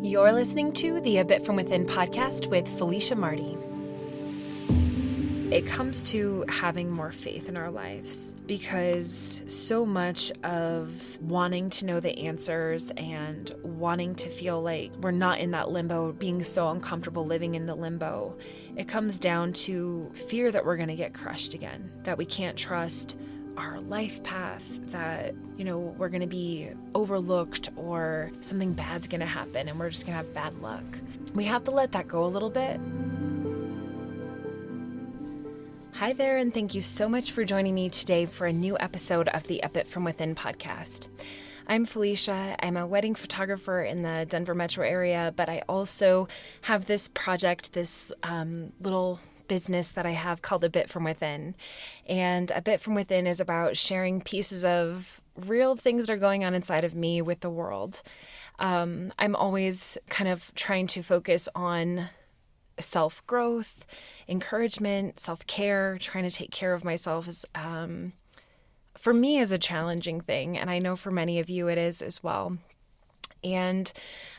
You're listening to the A Bit From Within podcast with Felicia Marty. It comes to having more faith in our lives because so much of wanting to know the answers and wanting to feel like we're not in that limbo, being so uncomfortable living in the limbo, it comes down to fear that we're going to get crushed again, that we can't trust our life path, that, we're going to be overlooked or something bad's going to happen and we're just going to have bad luck. We have to let that go a little bit. Hi there, and thank you so much for joining me today for a new episode of the A Bit From Within podcast. I'm Felicia. I'm a wedding photographer in the Denver metro area, but I also have this project, this little business that I have called A Bit From Within. And A Bit From Within is about sharing pieces of real things that are going on inside of me with the world. I'm always kind of trying to focus on self-growth, encouragement, self-care. Trying to take care of myself is, for me, is a challenging thing. And I know for many of you it is as well. And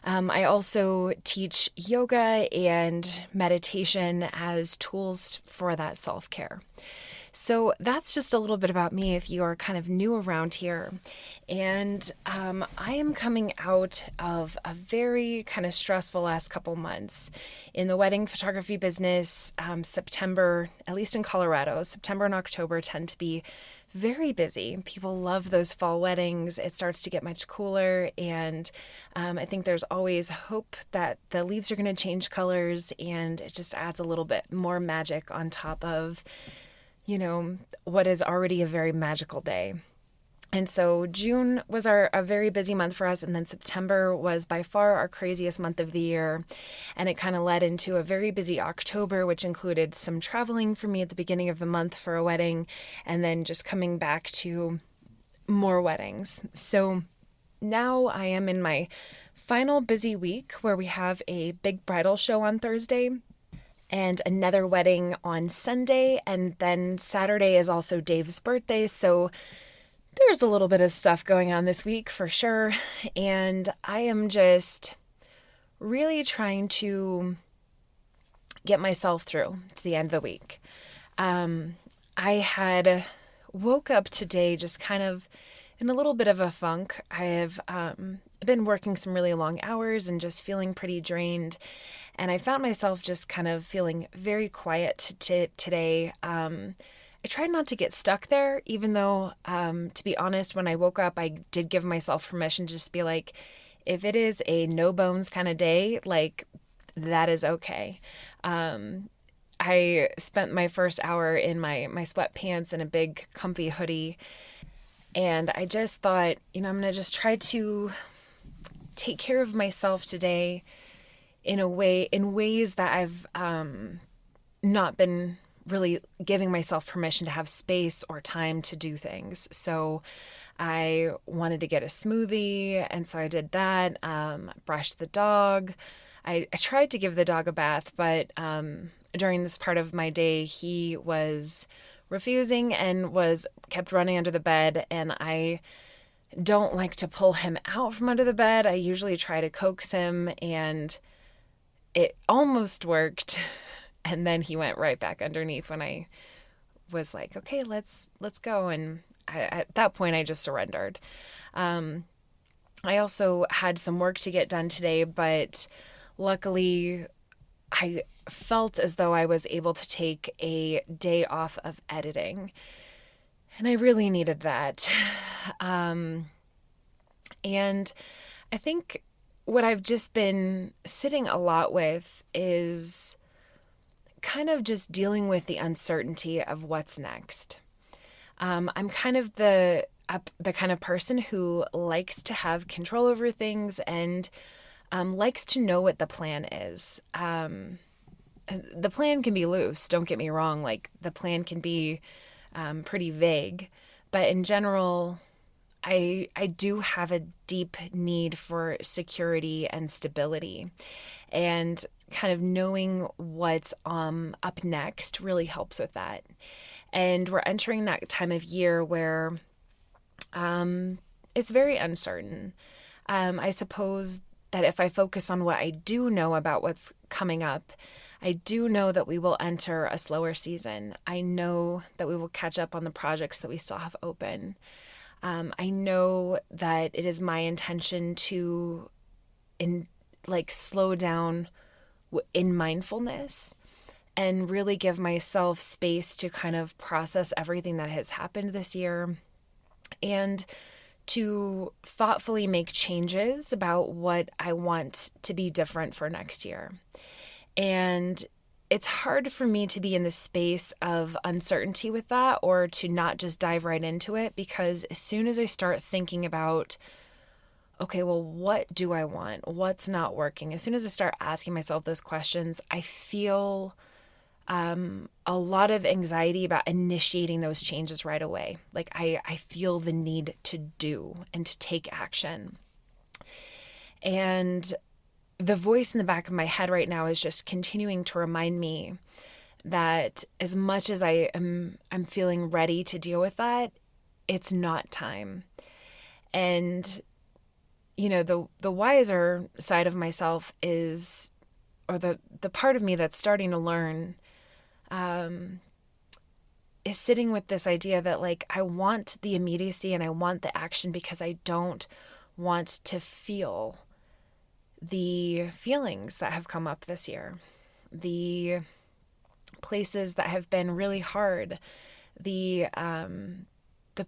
I also teach yoga and meditation as tools for that self-care. So that's just a little bit about me if you are kind of new around here. And I am coming out of a very kind of stressful last couple months. In the wedding photography business, September, at least in Colorado, September and October tend to be very busy. People love those fall weddings. It starts to get much cooler, and I think there's always hope that the leaves are going to change colors, and it just adds a little bit more magic on top of what is already a very magical day. And so June was a very busy month for us, and then September was by far our craziest month of the year, and it kind of led into a very busy October, which included some traveling for me at the beginning of the month for a wedding, and then just coming back to more weddings. So now I am in my final busy week where we have a big bridal show on Thursday, and another wedding on Sunday, and then Saturday is also Dave's birthday, so there's a little bit of stuff going on this week for sure, and I am just really trying to get myself through to the end of the week. I had woke up today just kind of in a little bit of a funk. I have been working some really long hours and just feeling pretty drained. And I found myself just kind of feeling very quiet today. I tried not to get stuck there, even though, to be honest, when I woke up, I did give myself permission to just be like, if it is a no bones kind of day, like that is okay. I spent my first hour in my sweatpants and a big comfy hoodie. And I just thought, I'm going to just try to take care of myself today in ways that I've not been really giving myself permission to have space or time to do things. So I wanted to get a smoothie, and so I did that, brushed the dog. I tried to give the dog a bath, but during this part of my day, he was refusing and kept running under the bed, and I don't like to pull him out from under the bed. I usually try to coax him, and it almost worked. And then he went right back underneath when I was like, okay, let's go. And at that point, I just surrendered. I also had some work to get done today, but luckily I felt as though I was able to take a day off of editing. And I really needed that. And I think what I've just been sitting a lot with is kind of just dealing with the uncertainty of what's next. I'm kind of the kind of person who likes to have control over things and likes to know what the plan is. The plan can be loose, don't get me wrong. Like, the plan can be pretty vague, but in general, I do have a deep need for security and stability, and kind of knowing what's up next really helps with that. And we're entering that time of year where it's very uncertain. I suppose that if I focus on what I do know about what's coming up, I do know that we will enter a slower season. I know that we will catch up on the projects that we still have open. I know that it is my intention to slow down in mindfulness and really give myself space to kind of process everything that has happened this year and to thoughtfully make changes about what I want to be different for next year. And it's hard for me to be in the space of uncertainty with that, or to not just dive right into it, because as soon as I start thinking about, okay, well, what do I want? What's not working? As soon as I start asking myself those questions, I feel a lot of anxiety about initiating those changes right away. Like I feel the need to do and to take action. And the voice in the back of my head right now is just continuing to remind me that as much as I'm feeling ready to deal with that, it's not time. And, you know, the wiser side of myself is, or the part of me that's starting to learn, is sitting with this idea that, like, I want the immediacy and I want the action because I don't want to feel the feelings that have come up this year, the places that have been really hard, the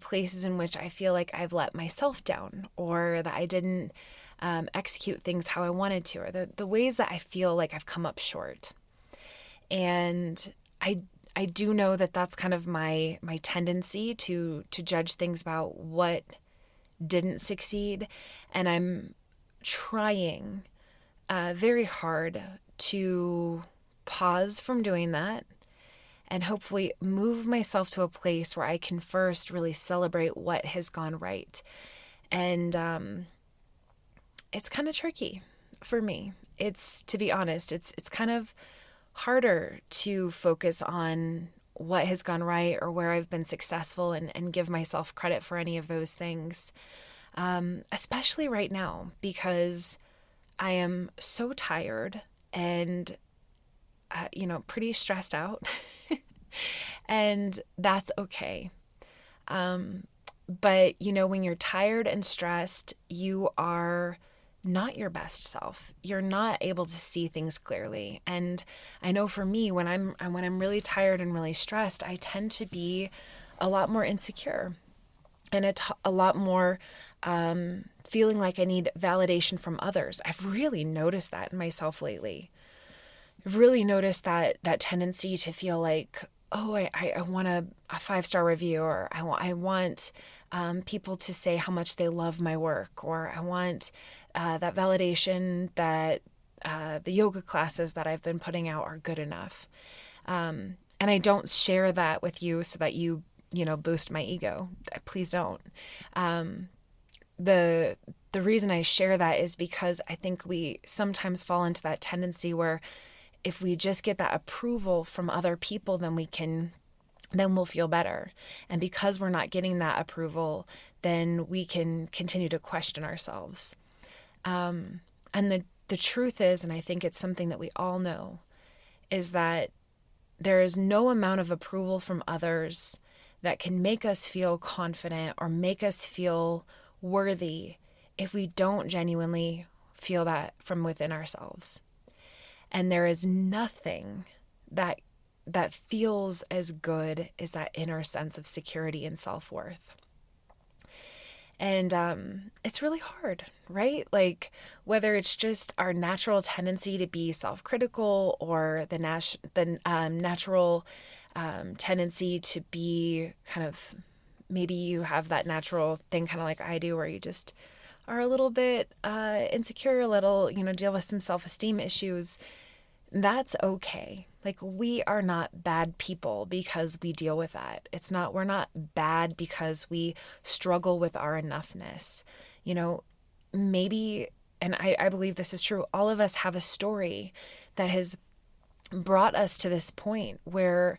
places in which I feel like I've let myself down, or that I didn't execute things how I wanted to, or the ways that I feel like I've come up short. And I do know that that's kind of my tendency to judge things about what didn't succeed, and I'm trying very hard to pause from doing that and hopefully move myself to a place where I can first really celebrate what has gone right. And it's kind of tricky for me. To be honest, it's kind of harder to focus on what has gone right or where I've been successful and give myself credit for any of those things. Especially right now, because I am so tired and, pretty stressed out. And that's okay. But, when you're tired and stressed, you are not your best self. You're not able to see things clearly. And I know for me, when I'm really tired and really stressed, I tend to be a lot more insecure and a lot more feeling like I need validation from others. I've really noticed that in myself lately. I've really noticed that tendency to feel like, oh, I want a 5-star review, or I want people to say how much they love my work, or I want that validation that the yoga classes that I've been putting out are good enough. And I don't share that with you so that you boost my ego. Please don't. The reason I share that is because I think we sometimes fall into that tendency where if we just get that approval from other people, then we'll feel better. And because we're not getting that approval, then we can continue to question ourselves. And the truth is, and I think it's something that we all know, is that there is no amount of approval from others that can make us feel confident or make us feel worthy if we don't genuinely feel that from within ourselves. And there is nothing that feels as good as that inner sense of security and self-worth. And it's really hard, right? Like, whether it's just our natural tendency to be self-critical, or the natural tendency to be kind of, maybe you have that natural thing kind of like I do, where you just are a little bit insecure, a little, deal with some self-esteem issues. That's okay. Like, we are not bad people because we deal with that. We're not bad because we struggle with our enoughness. Maybe, and I believe this is true, all of us have a story that has brought us to this point where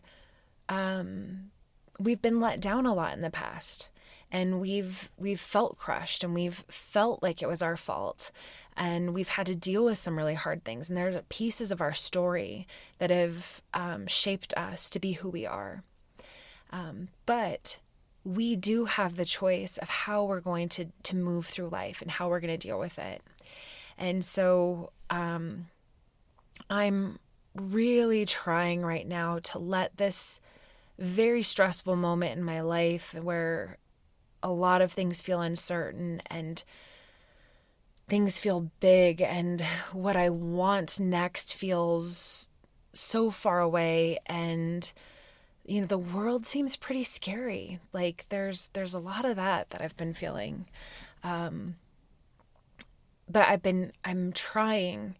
we've been let down a lot in the past, and we've felt crushed, and we've felt like it was our fault. and we've had to deal with some really hard things. And there are pieces of our story that have shaped us to be who we are. But we do have the choice of how we're going to move through life and how we're going to deal with it. And so I'm really trying right now to let this very stressful moment in my life where a lot of things feel uncertain and things feel big and what I want next feels so far away, and the world seems pretty scary. Like there's a lot of that I've been feeling. But I'm trying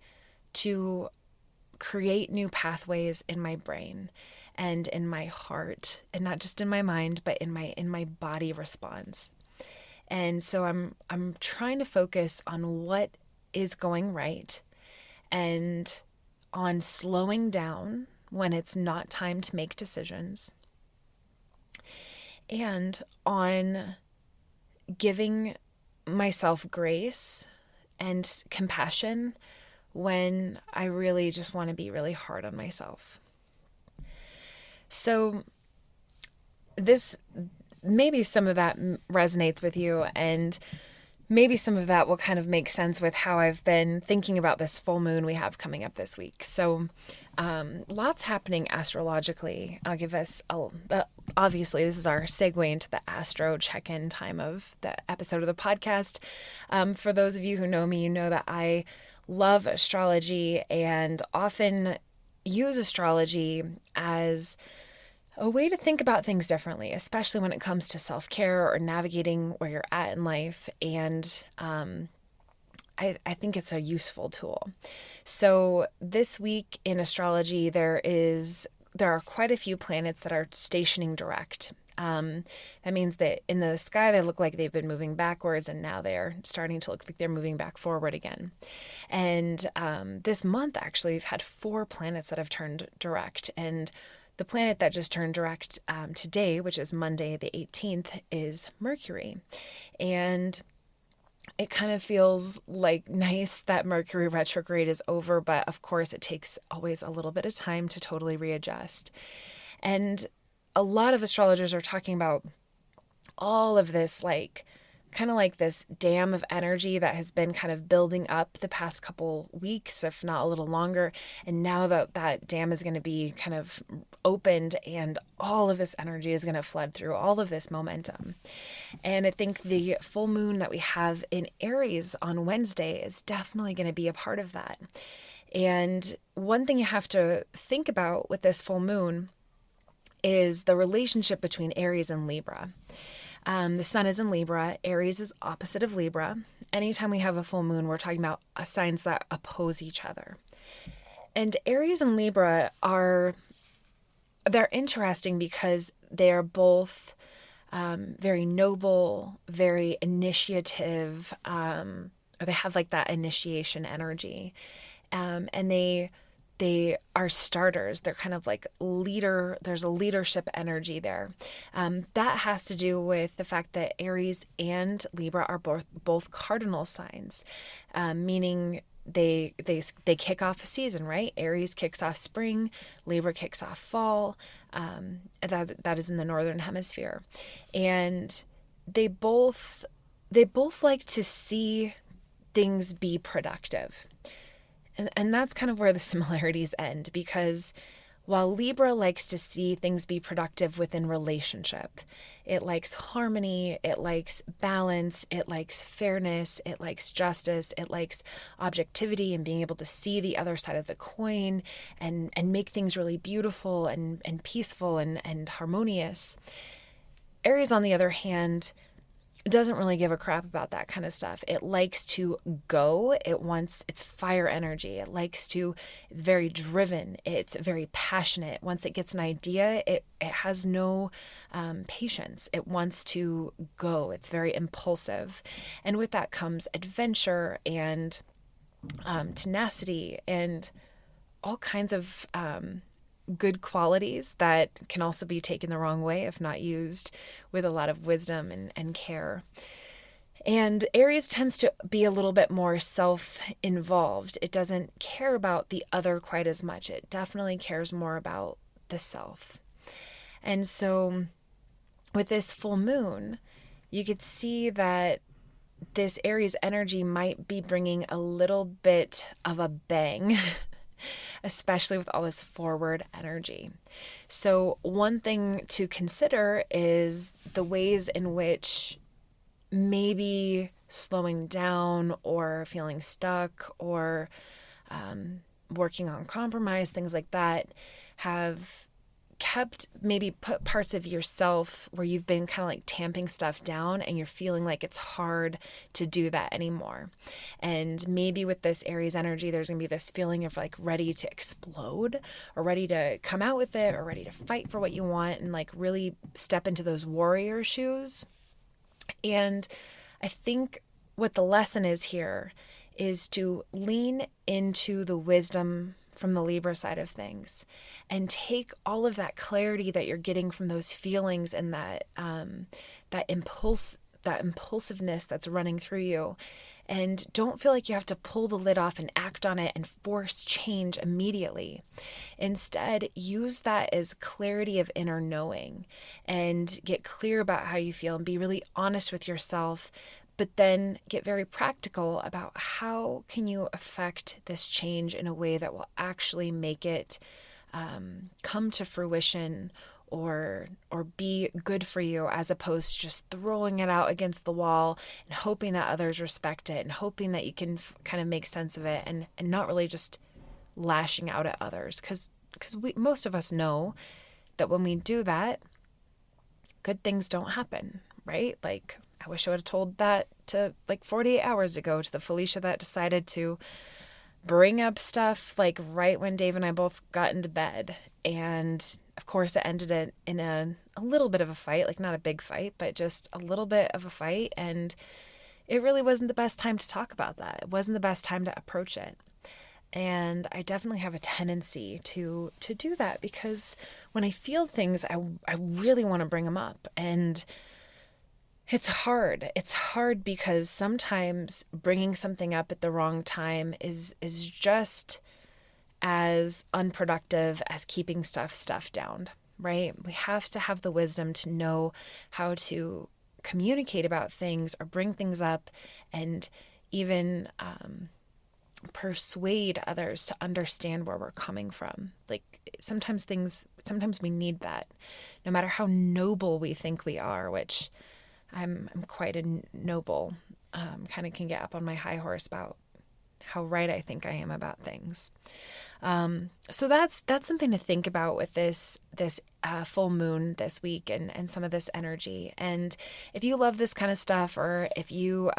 to create new pathways in my brain and in my heart, and not just in my mind, but in my body response. And so I'm trying to focus on what is going right and on slowing down when it's not time to make decisions, and on giving myself grace and compassion when I really just want to be really hard on myself. So this, maybe some of that resonates with you, and maybe some of that will kind of make sense with how I've been thinking about this full moon we have coming up this week. So lots happening astrologically. I'll give us, obviously this is our segue into the astro check-in time of the episode of the podcast. For those of you who know me, you know that I love astrology and often use astrology as a way to think about things differently, especially when it comes to self-care or navigating where you're at in life. And I think it's a useful tool. So this week in astrology, there are quite a few planets that are stationing direct. That means that in the sky, they look like they've been moving backwards, and now they're starting to look like they're moving back forward again. And this month, actually, we've had 4 planets that have turned direct. And the planet that just turned direct today, which is Monday the 18th, is Mercury. And it kind of feels like nice that Mercury retrograde is over, but of course it takes always a little bit of time to totally readjust. And a lot of astrologers are talking about all of this, kind of like this dam of energy that has been kind of building up the past couple weeks, if not a little longer. And now that dam is going to be kind of opened, and all of this energy is going to flood through, all of this momentum. And I think the full moon that we have in Aries on Wednesday is definitely going to be a part of that. And one thing you have to think about with this full moon is the relationship between Aries and Libra. The sun is in Libra. Aries is opposite of Libra. Anytime we have a full moon, we're talking about signs that oppose each other. And Aries and Libra they're interesting because they're both very noble, very initiative, or they have like that initiation energy. And they are starters. They're kind of like there's a leadership energy there. That has to do with the fact that Aries and Libra are both cardinal signs, meaning they kick off a season, right? Aries kicks off spring, Libra kicks off fall. That is in the northern hemisphere. And they both like to see things be productive. And that's kind of where the similarities end, because while Libra likes to see things be productive within relationship, it likes harmony, it likes balance, it likes fairness, it likes justice, it likes objectivity and being able to see the other side of the coin and make things really beautiful and peaceful and harmonious. Aries, on the other hand, doesn't really give a crap about that kind of stuff. It likes to go. It's fire energy. It's very driven. It's very passionate. Once it gets an idea, it has no patience. It wants to go. It's very impulsive. And with that comes adventure and tenacity and all kinds of good qualities that can also be taken the wrong way if not used with a lot of wisdom and care. And Aries tends to be a little bit more self-involved. It doesn't care about the other quite as much. It definitely cares more about the self. And so with this full moon, you could see that this Aries energy might be bringing a little bit of a bang, especially with all this forward energy. So one thing to consider is the ways in which maybe slowing down or feeling stuck or working on compromise, things like that, have maybe put parts of yourself where you've been kind of like tamping stuff down and you're feeling like it's hard to do that anymore. And maybe with this Aries energy, there's going to be this feeling of like ready to explode or ready to come out with it or ready to fight for what you want and like really step into those warrior shoes. And I think what the lesson is here is to lean into the wisdom from the Libra side of things and take all of that clarity that you're getting from those feelings and that impulsiveness that's running through you. And don't feel like you have to pull the lid off and act on it and force change immediately. Instead, use that as clarity of inner knowing and get clear about how you feel and be really honest with yourself, but then get very practical about how can you affect this change in a way that will actually make it come to fruition or be good for you, as opposed to just throwing it out against the wall and hoping that others respect it and hoping that you can kind of make sense of it and not really just lashing out at others. Because most of us know that when we do that, good things don't happen, right? Like, I wish I would have told that to like 48 hours ago to the Felicia that decided to bring up stuff like right when Dave and I both got into bed. And of course it ended in a little bit of a fight, like not a big fight, but just a little bit of a fight. And it really wasn't the best time to talk about that. It wasn't the best time to approach it. And I definitely have a tendency to do that because when I feel things, I really want to bring them up. And it's hard. It's hard because sometimes bringing something up at the wrong time is just as unproductive as keeping stuff down, right? We have to have the wisdom to know how to communicate about things or bring things up and even persuade others to understand where we're coming from. Like sometimes we need that, no matter how noble we think we are, which I'm quite a noble, kind of can get up on my high horse about how right I think I am about things. So that's something to think about with this full moon this week and some of this energy. And if you love this kind of stuff, or if you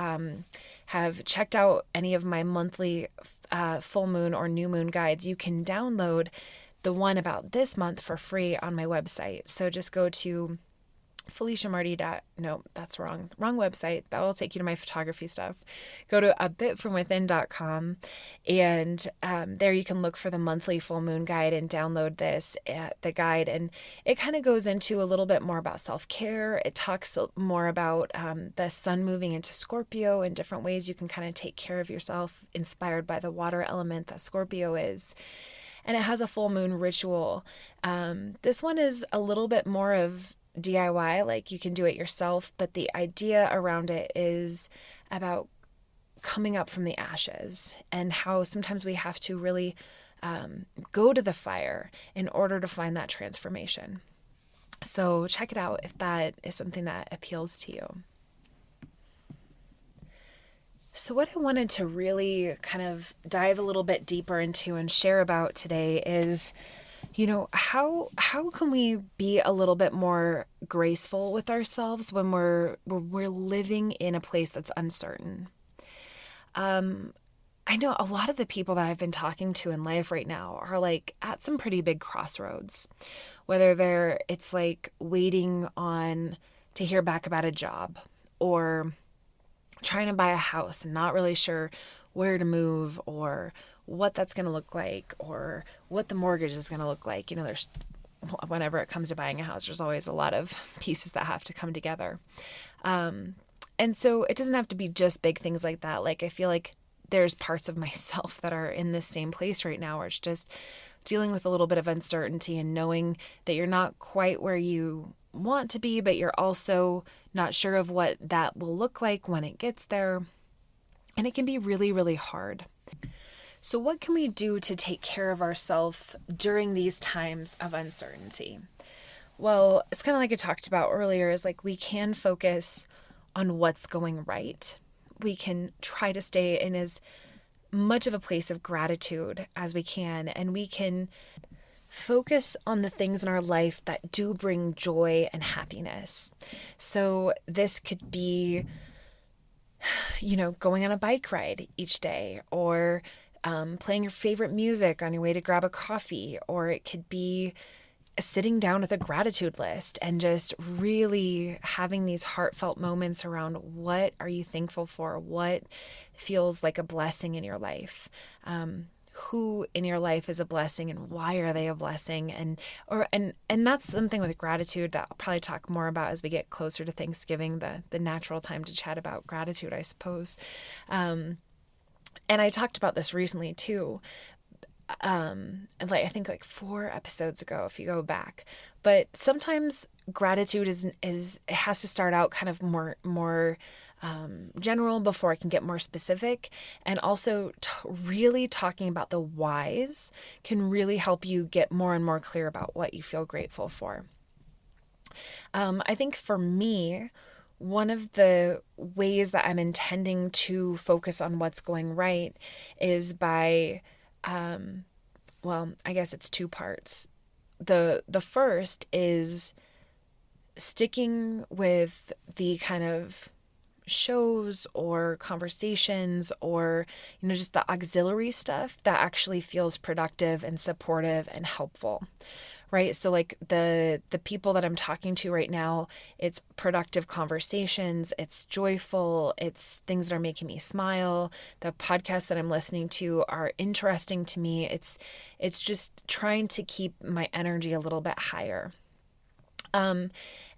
have checked out any of my monthly full moon or new moon guides, you can download the one about this month for free on my website. So just go to no, that's wrong website. That will take you to my photography stuff. Go to abitfromwithin.com and there you can look for the monthly full moon guide and download the guide. And it kind of goes into a little bit more about self-care. It talks more about the sun moving into Scorpio and different ways you can kind of take care of yourself, inspired by the water element that Scorpio is. And it has a full moon ritual. This one is a little bit more of DIY, like you can do it yourself, but the idea around it is about coming up from the ashes and how sometimes we have to really go to the fire in order to find that transformation. So check it out if that is something that appeals to you. So what I wanted to really kind of dive a little bit deeper into and share about today is, how can we be a little bit more graceful with ourselves when we're living in a place that's uncertain? I know a lot of the people that I've been talking to in life right now are like at some pretty big crossroads, whether it's like waiting on to hear back about a job or trying to buy a house and not really sure where to move or what that's going to look like or what the mortgage is going to look like. There's, whenever it comes to buying a house, there's always a lot of pieces that have to come together. And so it doesn't have to be just big things like that. Like, I feel like there's parts of myself that are in this same place right now where it's just dealing with a little bit of uncertainty and knowing that you're not quite where you want to be, but you're also not sure of what that will look like when it gets there. And it can be really, really hard. So what can we do to take care of ourselves during these times of uncertainty? Well, it's kind of like I talked about earlier, is like we can focus on what's going right. We can try to stay in as much of a place of gratitude as we can, and we can focus on the things in our life that do bring joy and happiness. So this could be, going on a bike ride each day, or playing your favorite music on your way to grab a coffee, or it could be sitting down with a gratitude list and just really having these heartfelt moments around what are you thankful for, what feels like a blessing in your life, who in your life is a blessing and why are they a blessing, and that's something with gratitude that I'll probably talk more about as we get closer to Thanksgiving, the natural time to chat about gratitude, I suppose. And I talked about this recently too. And I think 4 episodes ago, if you go back, but sometimes gratitude is it has to start out kind of more general before it can get more specific. And also really talking about the whys can really help you get more and more clear about what you feel grateful for. I think for me, one of the ways that I'm intending to focus on what's going right is by I guess it's 2 parts. The first is sticking with the kind of shows or conversations or, just the auxiliary stuff that actually feels productive and supportive and helpful. Right? So the people that I'm talking to right now, it's productive conversations, it's joyful, it's things that are making me smile. The podcasts that I'm listening to are interesting to me. It's just trying to keep my energy a little bit higher. And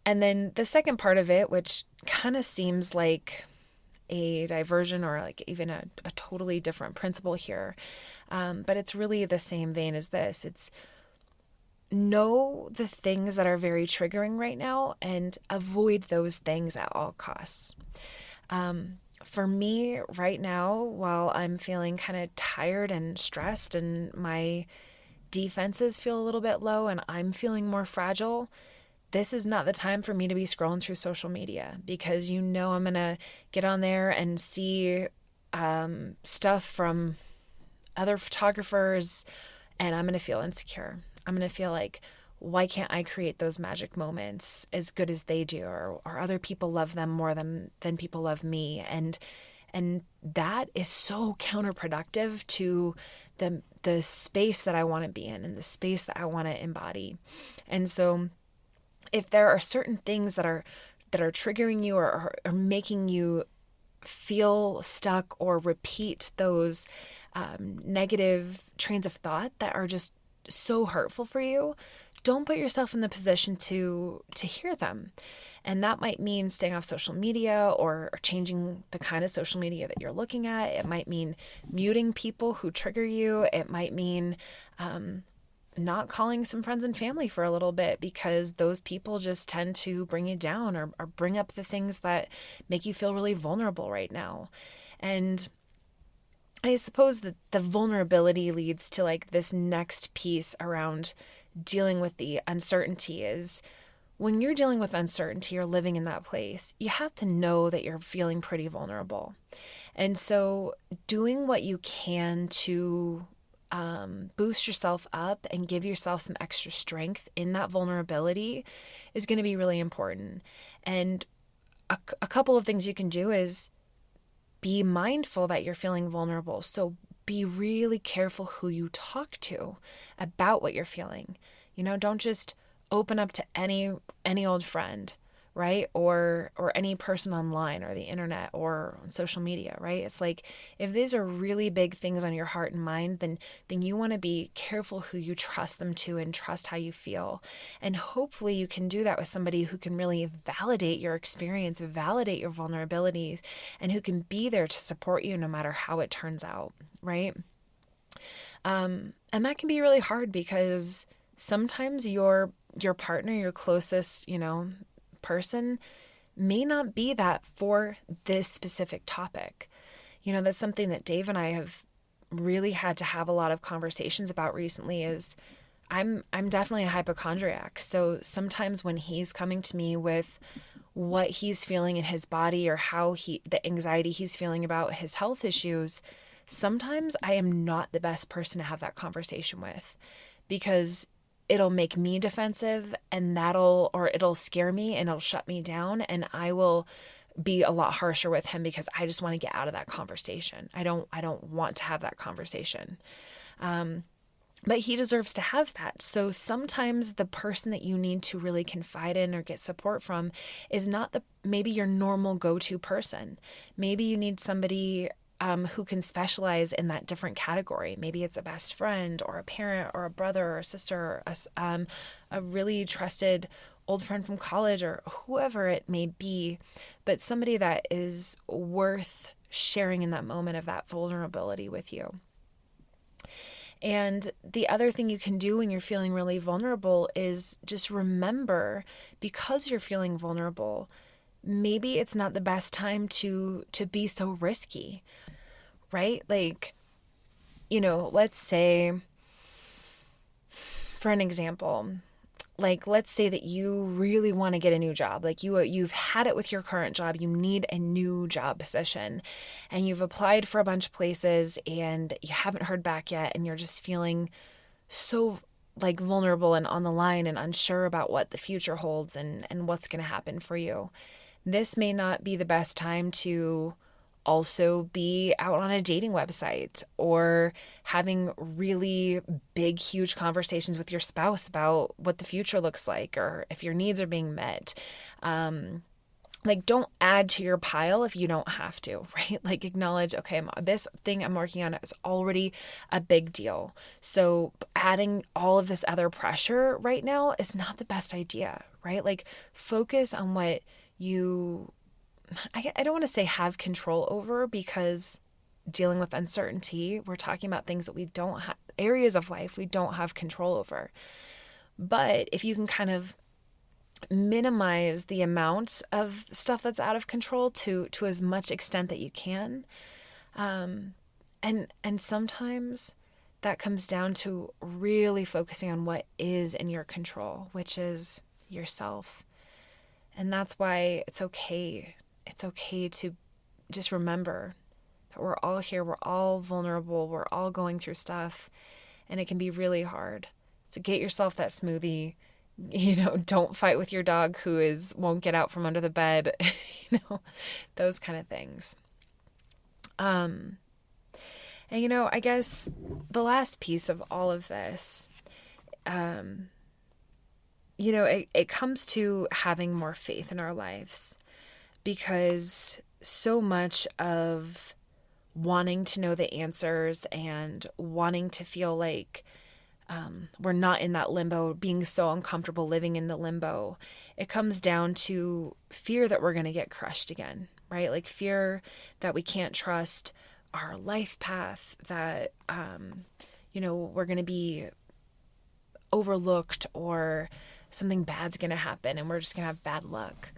then the second part of it, which kind of seems like a diversion or even a totally different principle here, but it's really the same vein as this. It's know the things that are very triggering right now and avoid those things at all costs. For me right now, while I'm feeling kind of tired and stressed and my defenses feel a little bit low and I'm feeling more fragile, this is not the time for me to be scrolling through social media, because I'm going to get on there and see stuff from other photographers and I'm going to feel insecure. I'm going to feel like, why can't I create those magic moments as good as they do? Or other people love them more than people love me. And that is so counterproductive to the space that I want to be in and the space that I want to embody. And so if there are certain things that are triggering you or making you feel stuck or repeat those negative trains of thought that are just so hurtful for you, don't put yourself in the position to hear them. And that might mean staying off social media or changing the kind of social media that you're looking at. It might mean muting people who trigger you. It might mean not calling some friends and family for a little bit, because those people just tend to bring you down or bring up the things that make you feel really vulnerable right now. And I suppose that the vulnerability leads to this next piece around dealing with the uncertainty is, when you're dealing with uncertainty or living in that place, you have to know that you're feeling pretty vulnerable. And so doing what you can to boost yourself up and give yourself some extra strength in that vulnerability is going to be really important. And a couple of things you can do is be mindful that you're feeling vulnerable. So be really careful who you talk to about what you're feeling. Don't just open up to any old friend, right? Or any person online or the internet or on social media, right? It's like, if these are really big things on your heart and mind, then you want to be careful who you trust them to and trust how you feel. And hopefully you can do that with somebody who can really validate your experience, validate your vulnerabilities, and who can be there to support you no matter how it turns out, right? And that can be really hard because sometimes your partner, your closest, person may not be that for this specific topic. That's something that Dave and I have really had to have a lot of conversations about recently. Is I'm definitely a hypochondriac. So sometimes when he's coming to me with what he's feeling in his body, or the anxiety he's feeling about his health issues, sometimes I am not the best person to have that conversation with, because it'll make me defensive, and it'll scare me and it'll shut me down, and I will be a lot harsher with him because I just want to get out of that conversation. I don't want to have that conversation. But he deserves to have that. So sometimes the person that you need to really confide in or get support from is not maybe your normal go-to person. Maybe you need somebody who can specialize in that different category. Maybe it's a best friend or a parent or a brother or a sister, or a really trusted old friend from college, or whoever it may be, but somebody that is worth sharing in that moment of that vulnerability with you. And the other thing you can do when you're feeling really vulnerable is just remember, because you're feeling vulnerable, maybe it's not the best time to be so risky, right? Like, let's say, for an example, like, let's say that you really want to get a new job. Like you've had it with your current job. You need a new job position, and you've applied for a bunch of places and you haven't heard back yet. And you're just feeling so like vulnerable and on the line and unsure about what the future holds and what's going to happen for you. This may not be the best time to also be out on a dating website or having really big, huge conversations with your spouse about what the future looks like, or if your needs are being met. Like, don't add to your pile if you don't have to, right? Like, acknowledge, okay, this thing I'm working on is already a big deal. So adding all of this other pressure right now is not the best idea, right? Like, focus on what I don't want to say have control over, because dealing with uncertainty, we're talking about things that we don't have, areas of life we don't have control over. But if you can kind of minimize the amount of stuff that's out of control to as much extent that you can, and sometimes that comes down to really focusing on what is in your control, which is yourself. And that's why it's okay. It's okay to just remember that we're all here, we're all vulnerable, we're all going through stuff, and it can be really hard. So get yourself that smoothie, don't fight with your dog who won't get out from under the bed, those kind of things. And I guess the last piece of all of this, it comes to having more faith in our lives. Because so much of wanting to know the answers and wanting to feel like we're not in that limbo, being so uncomfortable living in the limbo, it comes down to fear that we're going to get crushed again, right? Like fear that we can't trust our life path, that, we're going to be overlooked, or something bad's going to happen and we're just going to have bad luck.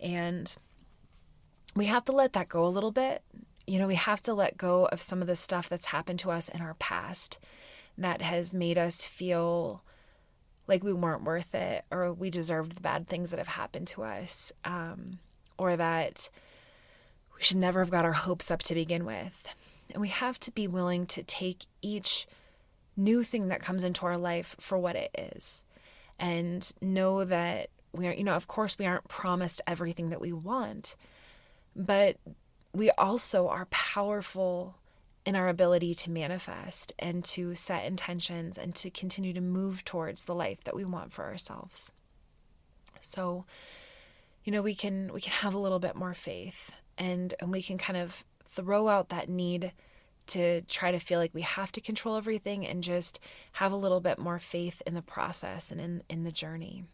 And we have to let that go a little bit. We have to let go of some of the stuff that's happened to us in our past that has made us feel like we weren't worth it, or we deserved the bad things that have happened to us, or that we should never have got our hopes up to begin with. And we have to be willing to take each new thing that comes into our life for what it is, and know that we are, of course we aren't promised everything that we want, but we also are powerful in our ability to manifest and to set intentions and to continue to move towards the life that we want for ourselves. So, we can have a little bit more faith, and we can kind of throw out that need to try to feel like we have to control everything, and just have a little bit more faith in the process and in the journey.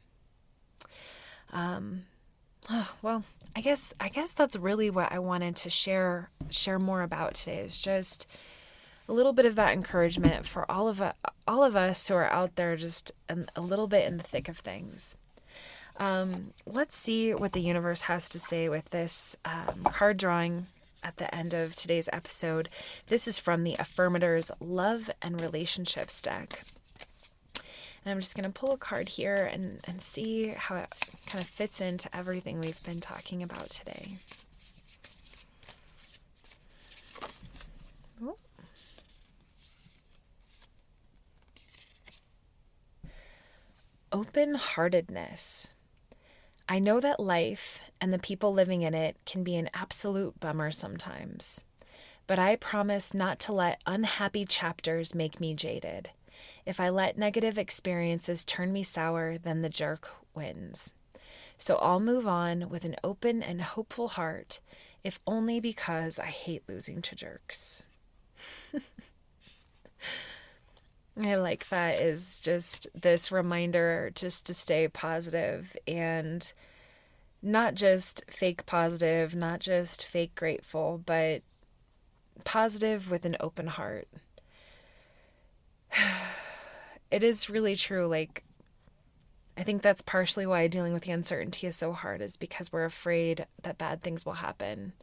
Well, I guess that's really what I wanted to share more about today, is just a little bit of that encouragement for all of us who are out there just a little bit in the thick of things. Let's see what the universe has to say with this card drawing at the end of today's episode. This is from the Affirmators Love and Relationships deck. And I'm just going to pull a card here and see how it kind of fits into everything we've been talking about today. Oh. Open-Heartedness. I know that life and the people living in it can be an absolute bummer sometimes, but I promise not to let unhappy chapters make me jaded. If I let negative experiences turn me sour, then the jerk wins. So I'll move on with an open and hopeful heart, if only because I hate losing to jerks. I like that, is just this reminder just to stay positive, and not just fake positive, not just fake grateful, but positive with an open heart. It is really true. Like, I think that's partially why dealing with the uncertainty is so hard, is because we're afraid that bad things will happen.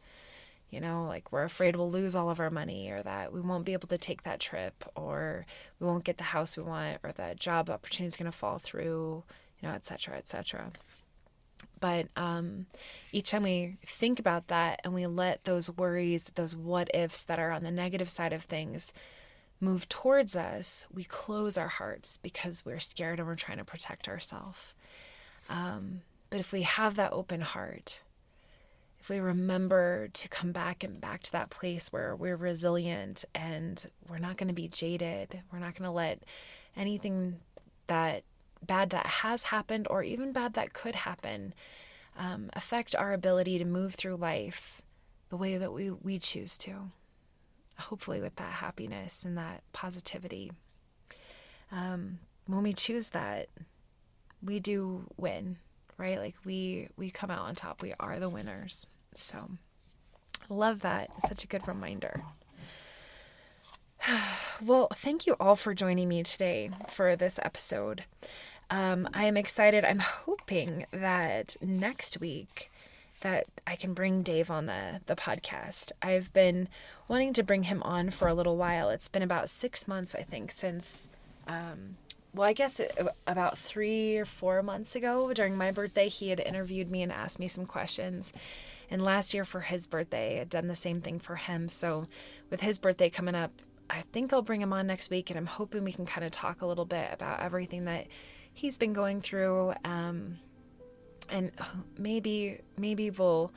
Like, we're afraid we'll lose all of our money, or that we won't be able to take that trip, or we won't get the house we want, or that job opportunity is going to fall through, et cetera, et cetera. But each time we think about that and we let those worries, those what ifs that are on the negative side of things move towards us, we close our hearts because we're scared and we're trying to protect ourselves. But if we have that open heart, if we remember to come back to that place where we're resilient and we're not going to be jaded, we're not going to let anything that bad that has happened, or even bad that could happen, affect our ability to move through life the way that we choose to. Hopefully with that happiness and that positivity. When we choose that, we do win, right? Like, we come out on top. We are the winners. So I love that. It's such a good reminder. Well, thank you all for joining me today for this episode. I am excited. I'm hoping that next week that I can bring Dave on the podcast. I've been wanting to bring him on for a little while. It's been about 6 months, I think, since, about 3 or 4 months ago during my birthday, he had interviewed me and asked me some questions. And last year for his birthday, I'd done the same thing for him. So with his birthday coming up, I think I'll bring him on next week, and I'm hoping we can kind of talk a little bit about everything that he's been going through, and maybe we'll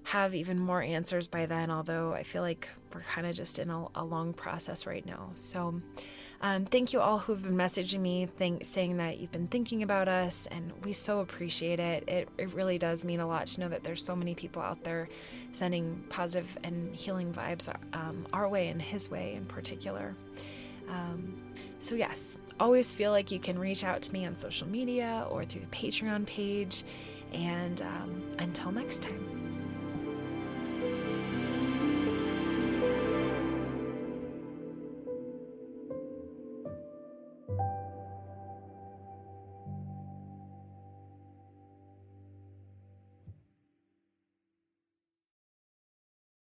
have even more answers by then, although I feel like we're kind of just in a long process right now. So thank you all who've been messaging me saying that you've been thinking about us, and we so appreciate it. It really does mean a lot to know that there's so many people out there sending positive and healing vibes our way and his way in particular. So yes, always feel like you can reach out to me on social media or through the Patreon page. And until next time.